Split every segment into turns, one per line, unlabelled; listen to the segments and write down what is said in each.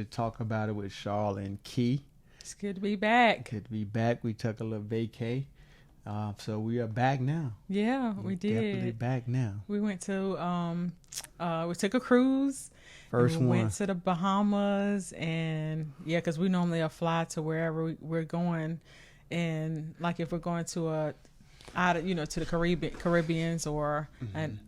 to talk about it with Charlotte and Key.
It's good to be back.
Good to be back. We took a little vacay. So we are back now.
Yeah, we did.
Definitely back now.
We went to, we took a cruise.
First
we
one.
Went to the Bahamas, and yeah, because we normally fly to wherever we're going. And like if we're going to to the Caribbeans or, and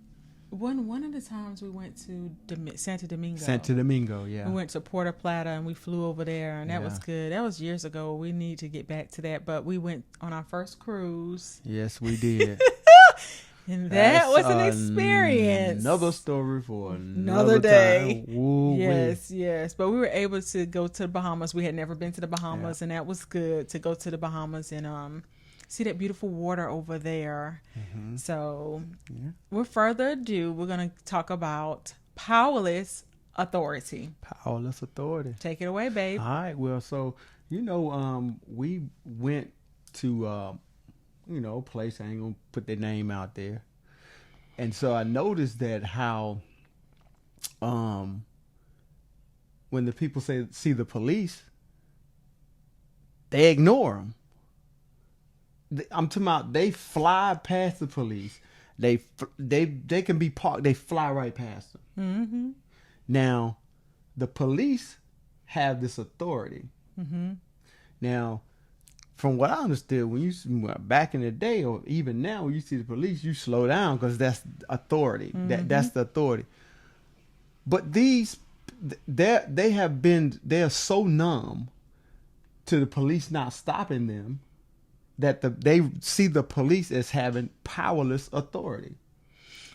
one of the times we went to Santo Domingo.
Santo Domingo, yeah.
We went to Puerto Plata and we flew over there, and that
Yeah.
was good. That was years ago. We need to get back to that, but we went on our first cruise.
Yes, we did.
And that was an experience.
Another story for
Another day.
Time. Woo-wee.
Yes. But we were able to go to the Bahamas. We had never been to the Bahamas, and that was good to go to the Bahamas and see that beautiful water over there.
Mm-hmm.
So, with further ado, we're going to talk about Powerless Authority.
Powerless Authority.
Take it away, babe.
All right. Well, so, we went to, a place. I ain't going to put their name out there. And so I noticed that how, when the people see the police, they ignore them. I'm talking about they fly past the police. They can be parked. They fly right past them.
Mm-hmm.
Now, the police have this authority.
Mm-hmm.
Now, from what I understood, when you back in the day or even now, when you see the police, you slow down because that's authority.
Mm-hmm.
That's the authority. But they're so numb to the police not stopping them that they see the police as having powerless authority.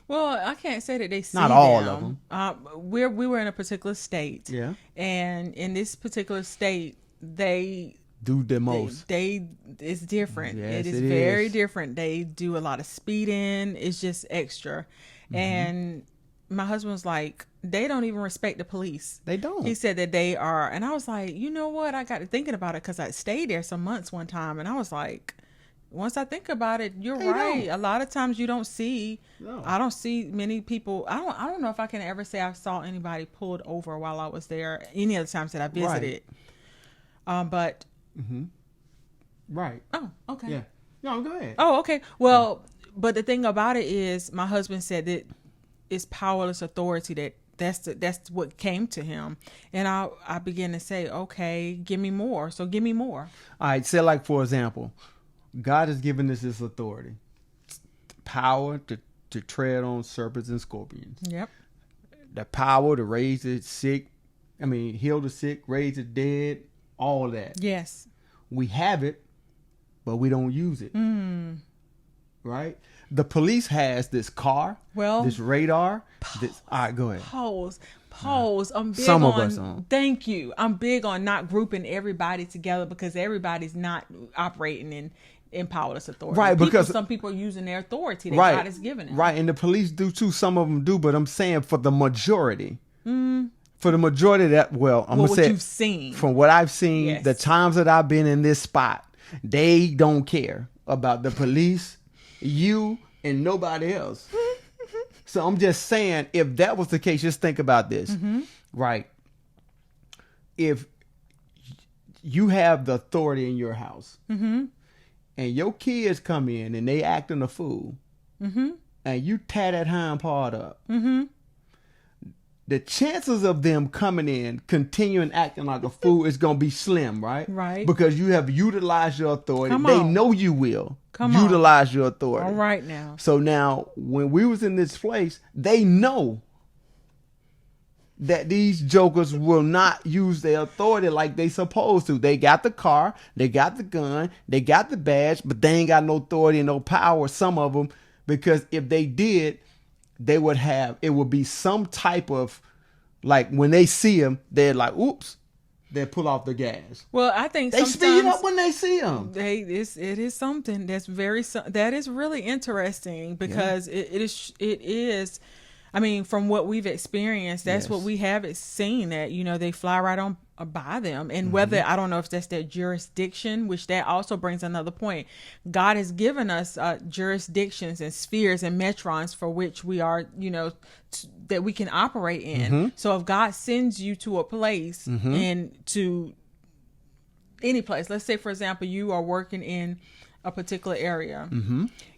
Well, I can't say that they see
Not all
them.
of them.
We were in a particular state.
Yeah.
And in this particular state, they
do the most.
It's different.
Yes,
it is very different. They do a lot of speeding. It's just extra. Mm-hmm. And my husband was like, they don't even respect the police.
They don't.
He said that they are. And I was like, you know what? I got to thinking about it because I stayed there some months one time. And I was like, once I think about it, you're right. A lot of times you don't see. No. I don't see many people. I don't know if I can ever say I saw anybody pulled over while I was there any other times that I visited. Right. But.
Mm-hmm. Right.
Oh, okay.
Yeah. No, go ahead.
Oh, okay. Well, but the thing about it is, my husband said that it's powerless authority that's what came to him, and I began to say, okay, give me more. So give me more.
All right. Say like for example, God has given us this authority, power to tread on serpents and scorpions.
Yep.
The power to raise the sick. Heal the sick, raise the dead. All that.
Yes. We
have it, but we don't use it. Right? The police has this car, this radar. All right, go ahead.
Pause. I'm big
Some
on,
of us on.
Thank you. I'm big on not grouping everybody together because everybody's not operating in powerless authority.
Right, because
some people are using their authority that God has given them.
Right, and the police do too. Some of them do, but I'm saying for the majority. For the majority of that, I'm going to say,
you've seen.
From what I've seen, the times that I've been in this spot, they don't care about the police, you, and nobody else. So I'm just saying, if that was the case, just think about this. Mm-hmm. Right. If you have the authority in your house, and your kids come in and they acting a fool, and you tear that hind part up, the chances of them coming in, continuing acting like a fool is going to be slim, right?
Right.
Because you have utilized your authority. They know you will utilize your authority.
All right now.
So now, when we was in this place, they know that these jokers will not use their authority like they supposed to. They got the car, they got the gun, they got the badge, but they ain't got no authority and no power, some of them, because if they did, it would be some type of, like when they see him, they're like, oops, they pull off the gas.
Well, I think
they speed up when they see him.
It is something that is really interesting because it is. From what we've experienced, that's what we have seen, that, they fly right on by them. And whether, I don't know if that's their jurisdiction, which that also brings another point. God has given us jurisdictions and spheres and metrons for which we are, that we can operate in. So if God sends you to a place and to any place, let's say, for example, you are working in a particular area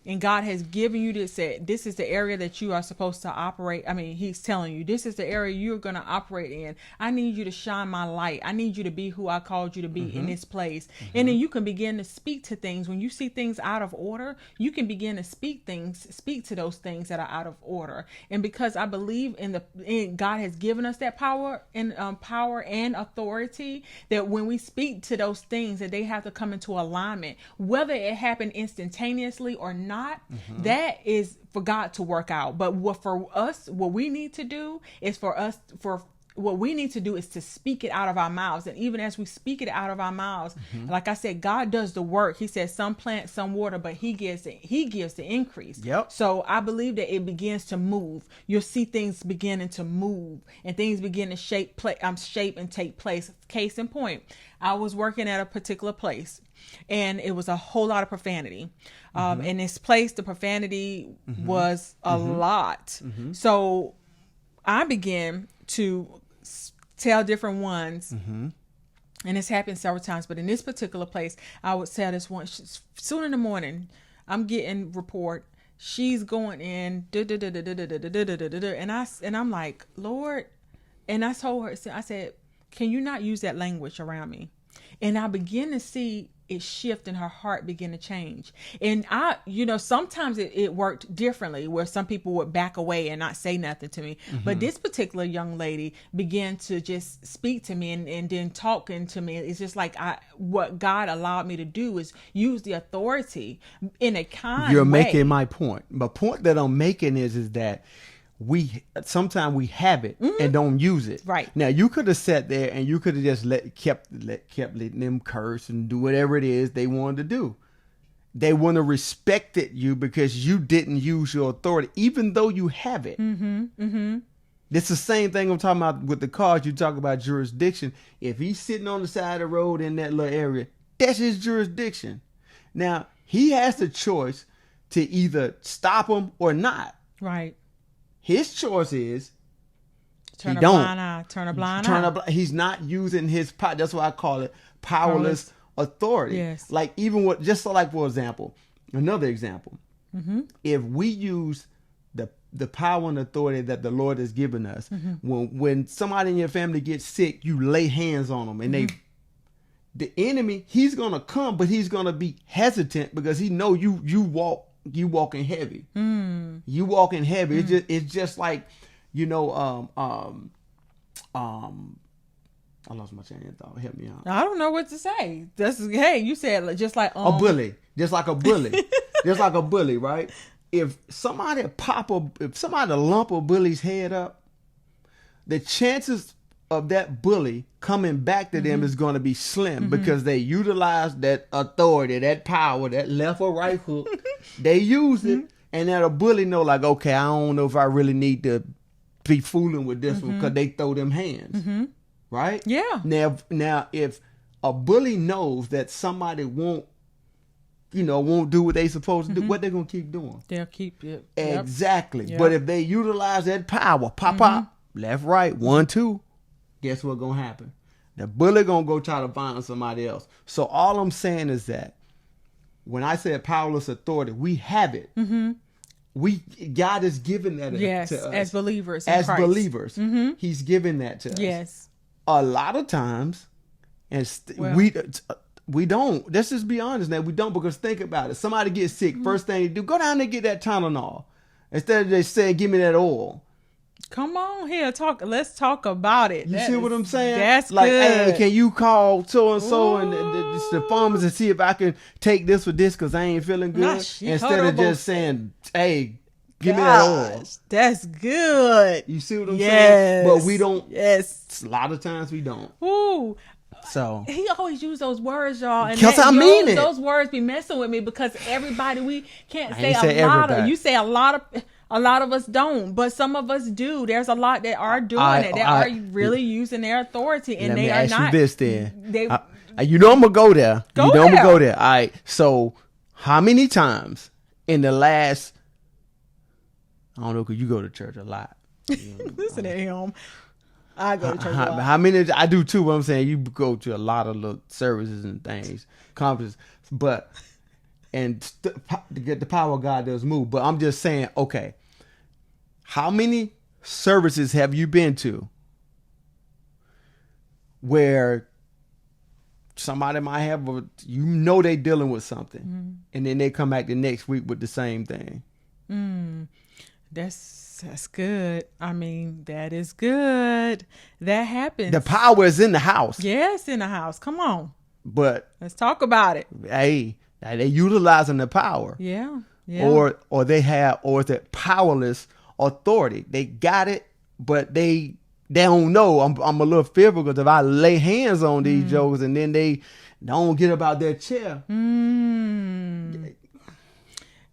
and God has given you this is the area that you are supposed to operate. I mean, he's telling you, this is the area you're going to operate in. I need you to shine my light. I need you to be who I called you to be in this place. And then you can begin to speak to things. When you see things out of order, you can begin to speak to those things that are out of order. And because I believe in God has given us that power and authority, that when we speak to those things, that they have to come into alignment, whether it happened instantaneously or not. That is for God to work out. But what we need to do is to speak it out of our mouths. And even as we speak it out of our mouths, like I said, God does the work. He says some plant, some water, but he gives the increase.
Yep.
So I believe that it begins to move. You'll see things beginning to move and things begin to shape and take place. Case in point, I was working at a particular place and it was a whole lot of profanity. In this place, the profanity was a lot. So I began to tell different ones, and it's happened several times, but in this particular place, I would tell this one, soon in the morning, I'm getting report, she's going in, and I'm like, Lord, and I told her, I said, can you not use that language around me? And I begin to see it shift and her heart begin to change. And sometimes it worked differently where some people would back away and not say nothing to me. But this particular young lady began to just speak to me and then talking to me. It's just like what God allowed me to do is use the authority in a kind
You're
way.
making my point. The point that I'm making is that sometimes we have it and don't use it.
Right.
Now you could have sat there and you could have just kept letting them curse and do whatever it is they wanted to do. They want to respect you because you didn't use your authority, even though you have it. It's the same thing I'm talking about with the cars. You talk about jurisdiction. If he's sitting on the side of the road in that little area, that's his jurisdiction. Now he has the choice to either stop him or not.
Right.
His choice is
turn a blind eye.
He's not using his power. That's why I call it powerless authority.
Yes.
Like for example, another example. If we use the power and authority that the Lord has given us, when somebody in your family gets sick, you lay hands on them, and the enemy, he's gonna come, but he's gonna be hesitant because he know you walking heavy. You walking heavy. It's just like, I lost my chain of thought. Help me out.
I don't know what to say. You said just like
a bully. Just like a bully. Just like a bully, right? If somebody lump a bully's head up, the chances of that bully coming back to them is going to be slim because they utilize that authority, that power, that left or right hook. They use it, and then a bully know, like, okay, I don't know if I really need to be fooling with this one because they throw them hands, right?
Yeah.
Now, if a bully knows that somebody won't do what they supposed to do, what they gonna keep doing?
They'll keep it.
Exactly.
Yep.
But if they utilize that power, pop, left, right, 1, 2. Guess what's going to happen? The bully going to go try to find somebody else. So all I'm saying is that when I say powerless authority, we have it. God has given that to us.
As believers.
As Christ. Believers. He's given that to us.
Yes.
A lot of times, we don't. Let's just be honest now. We don't, because think about it. Somebody gets sick. First thing they do, go down there and get that Tylenol. Instead of just saying, give me that oil.
Come on here, let's talk about it.
You see what I'm saying?
That's
like,
good.
Hey, can you call so and so and the pharmacist and see if I can take this with this because I ain't feeling good? Instead of just saying, hey, give me that oil.
That's good.
You see what I'm saying? But we don't.
Yes.
A lot of times we don't.
Ooh.
So
he always use those words, y'all.
Because I mean it.
Those words be messing with me because we can't say a lot of. You say a lot of. A lot of us don't, but some of us do. There's a lot that are doing it. That are really using their authority, and they are not. Let me ask you this
then. You know I'm gonna go there. I'm gonna go there. All right. So, how many times in the last? I don't know, because you go to church a lot.
Listen to him. I go to church a lot.
How many? I do too. But I'm saying you go to a lot of little services and things, conferences, but. And to get the power of God does move. But I'm just saying, okay, how many services have you been to where somebody might have, they dealing with something, and then they come back the next week with the same thing?
That's good. I mean, that is good. That happens.
The power is in the house.
Yes, in the house. Come on.
But
let's talk about it.
Hey. They utilizing the power.
Yeah.
Or they have, or is it powerless authority? They got it, but they don't know. I'm a little fearful because if I lay hands on these jokers and then they don't get up out their chair.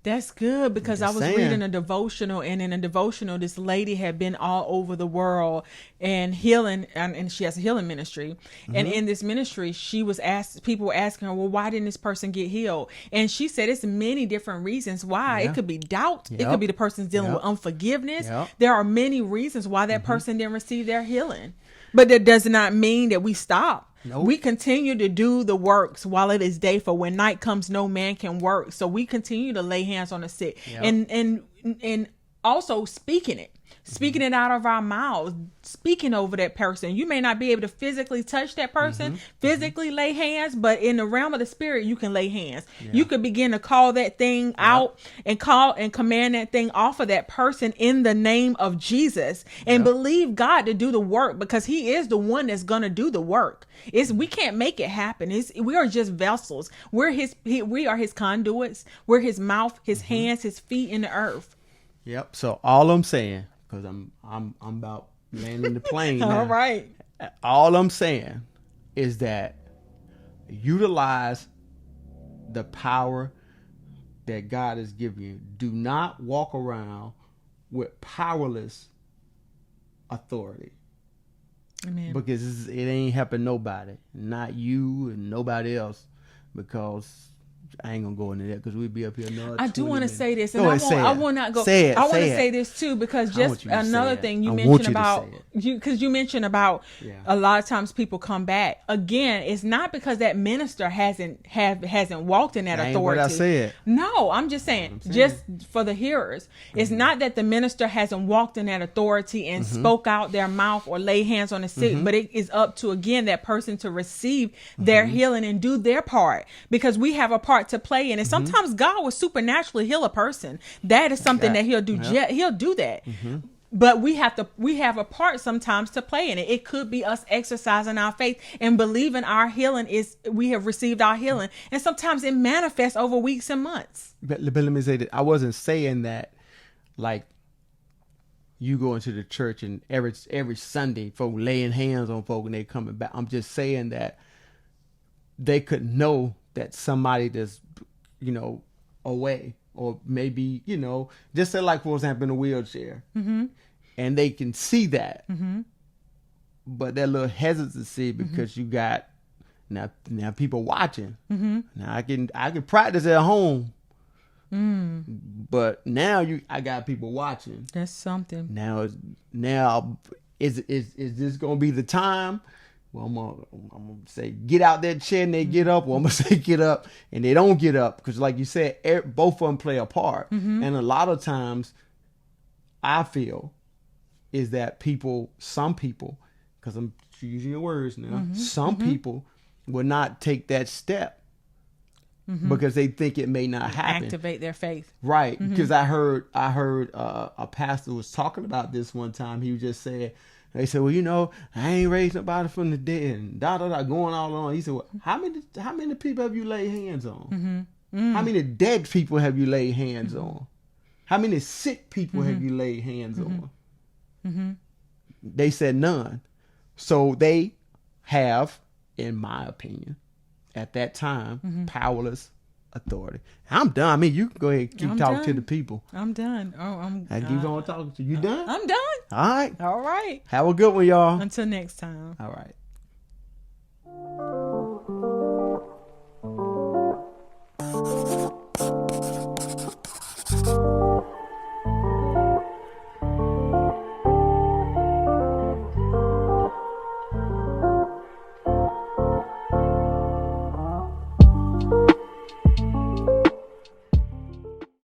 That's good, because I was reading a devotional, and in a devotional, this lady had been all over the world and healing, and she has a healing ministry. And in this ministry, people were asking her, well, why didn't this person get healed? And she said it's many different reasons why. It could be doubt. It could be the person's dealing with unforgiveness. There are many reasons why that person didn't receive their healing. But that does not mean that we stop. Nope. We continue to do the works while it is day, for when night comes, no man can work. So we continue to lay hands on the sick, and also speaking it out of our mouths, speaking over that person. You may not be able to physically touch that person, physically lay hands, but in the realm of the spirit, you can lay hands. You could begin to call that thing out and call and command that thing off of that person in the name of Jesus, and believe God to do the work, because he is the one that's going to do the work. We can't make it happen. We are just vessels. We are his conduits. We're his mouth, his hands, his feet in the earth.
Yep. So all I'm saying, because I'm about landing the plane now.
All right.
All I'm saying is that utilize the power that God has given you. Do not walk around with powerless authority.
Amen.
Because it ain't helping nobody, not you and nobody else, because I ain't gonna go into that because we'd be up here another.
I do want to say this, and
I
will not go.
Say it,
I want to say this too, because just another thing you mentioned about because you mentioned about a lot of times people come back again. It's not because that minister hasn't walked in that authority.
What I said.
No, I'm just saying, just for the hearers, it's not that the minister hasn't walked in that authority and spoke out their mouth or lay hands on the sick, but it is up to again that person to receive their healing and do their part, because we have a part to play in. And sometimes God will supernaturally heal a person. That is something that he'll do. He'll do that. But we have a part sometimes to play in it. It could be us exercising our faith and believing our healing we have received our healing. And sometimes it manifests over weeks and months.
But let me say that I wasn't saying that like you go into the church and every Sunday folk laying hands on folk and they coming back. I'm just saying that they could know that somebody that's, away, or maybe, just say like, for example, in a wheelchair, and they can see that, but that little hesitancy because you got now people watching. Now I can practice at home, but now I got people watching.
That's something.
Now is this gonna be the time? Well, I'm gonna say get out that chair and they get up, or I'm gonna say get up and they don't get up, because like you said, both of them play a part. And a lot of times I feel is that some people, because I'm using your words now, some people will not take that step because they think it may not happen.
Activate their faith.
Right. Because I heard a pastor was talking about this one time. He was just saying, they said, well, I ain't raised nobody from the dead, and going all along. He said, well, how many people have you laid hands on? How many dead people have you laid hands on? How many sick people have you laid hands on? They said none. So they have, in my opinion, at that time, powerless Authority. I'm done. I mean, you can go ahead and keep talking to the people.
I'm done.
I keep on talking to you. You done?
I'm done.
All right.
All right.
Have a good one, y'all.
Until next time.
All right.